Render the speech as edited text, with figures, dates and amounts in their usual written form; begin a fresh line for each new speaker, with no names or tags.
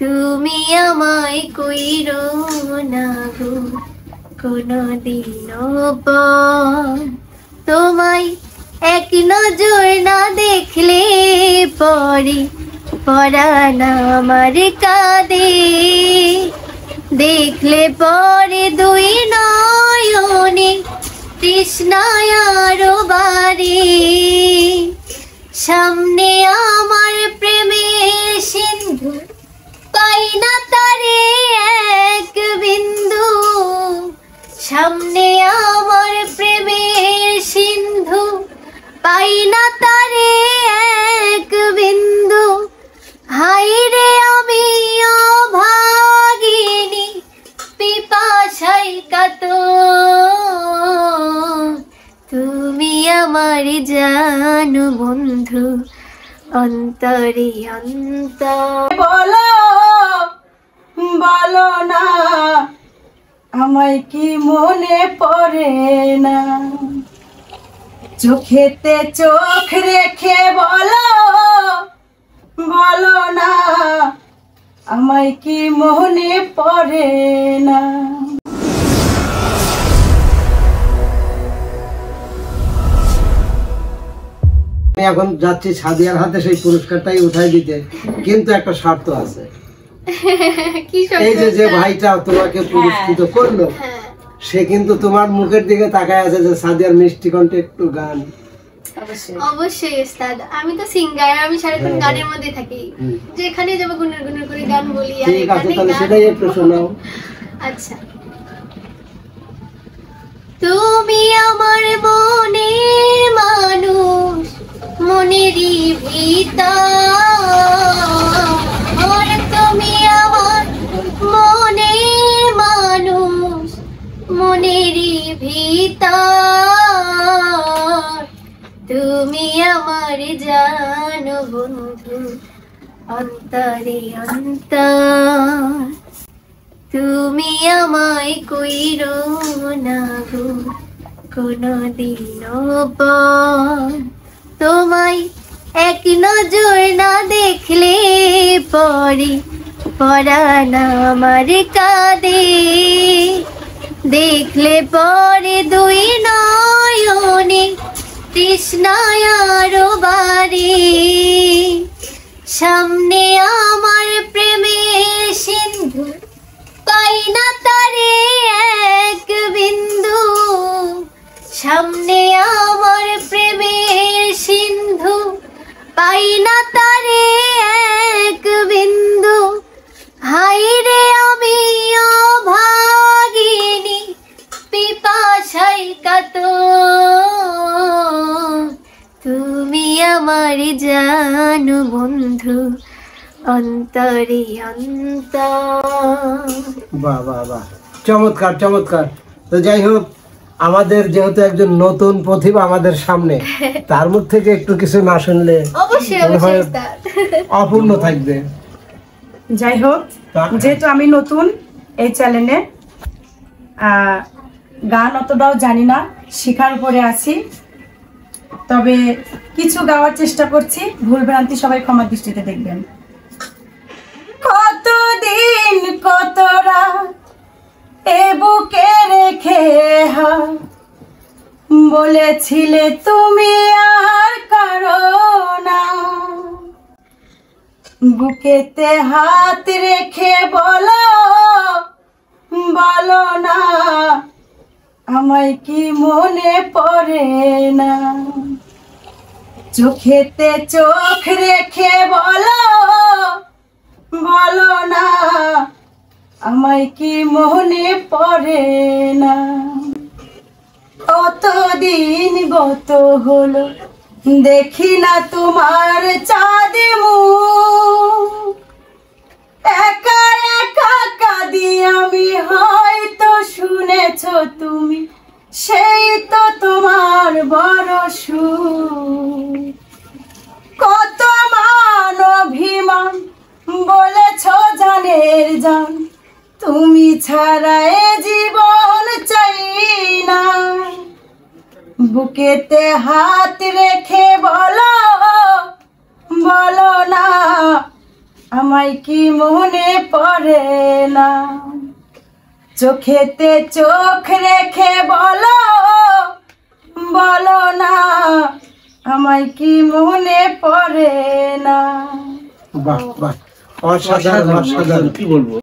তুমি আমায় কইরো না গো কোনদিনও পর, তোমায় এক নজর না দেখলে পরে পরাণ আমার কাঁদে, দেখলে পরে দুই নয়নে তৃষ্ণায় আরো বাড়ে। সামনে আমার প্রেমের সিন্ধু, পাই না তারে এক বিন্দু। সামনে আমার প্রেমের সিন্ধু, পাই না তারে এক বিন্দু। হায় রে আমি অভাগিনী, পিপাসায় কাতর, তুমি আমার জানো বন্ধু অন্তরে অন্তর।
বলো বলো না আমায় কি মনে পড়ে না, চোখেতে চোখ রেখে বলো বলো না আমায় কি মনে পড়ে না।
আমি এখন যাচ্ছি সাদিয়ার হাতে সেই পুরস্কারটাই উঠাই দিতে, কিন্তু একটা শর্ত আছে। এই যে ভাইটা তোমাকে পুরস্কৃত করলো, সে কিন্তু তোমার মুখের দিকে তাকায় আছে যে সাদিয়ার মিষ্টি কণ্ঠে একটু গান।
অবশ্যই ওস্তাদ, আমি তো সিঙ্গার, আমি সারাক্ষণ গানের মধ্যে থাকি, যেখানে যাবো গুনগুন গুনগুন করে গান বলি।
ঠিক আছে, তাহলে সেটাই একটু শোনাও।
আচ্ছা। তুমি আমার মনের মানুষ, মনেরই ভিতর, তুমি আমার মনের মানুষ, মনেরই ভিতর, তুমি আমার জানো বন্ধু অন্তরে অন্তর, তুমি আমায় কইরো না গো কোনদিনও পর, তোমায় এক নজর না দেখলে পরে পরাণ আমার কাঁদে, দেখলে পরে দুই নয়নে তৃষ্ণায় আরো বাড়ে। সামনে আমার প্রেমের সিন্ধু, পাই না তারে এক বিন্দু। সামনে আমার প্রেমের সিন্ধু, পাই না তারে এক বিন্দু। হায় রে আমি অভাগিনী, পিপাসায় কাতর, তুমি আমার জানো বন্ধু অন্তরে অন্তর।
বাহ বাহ বাহ, চমৎকার চমৎকার। তো যাই হোক, আমাদের যেহেতু একজন নতুন প্রতিভা আমাদের সামনে, তার মুখ থেকে একটু কিছু না শুনলে
অবশ্যই
অপূর্ণ থাকবে।
যাই হোক, যেহেতু আমি নতুন এই চ্যানেলে, গান অতটাও জানি না, শেখার উপরে আছি, তবে কিছু গাওয়ার চেষ্টা করছি, ভুল ভ্রান্তি সবাই ক্ষমা দৃষ্টিতে দেখবেন। কতদিন কত রাত এ বুকে রেখে বলেছিলে তুমি আর কারো না, বুকেতে হাত রেখে বলো বলো না আমায় কি মনে পড়ে না, চোখেতে চোখ রেখে বলো বলো না আমায় কি মনে পড়ে না। কতদিন গত হলো দেখি না তোমার চাঁদ মুখ, একা একা কাঁদি আমি, হয়তো শুনেছ তুমি, সেই তো তোমার বড় সুখ। কত মান অভিমান বলেছ জানের জান, তুমি ছাড়া এ জীবন চাই না, বুকেতে হাত রেখে বলো বলো না আমায় কি মনে পড়ে না, চোখেতে চোখ রেখে বলো বলো না, আমায় কি মনে পড়ে না।
বাহ বাহ, অসাধারণ অসাধারণ, কি বলবো।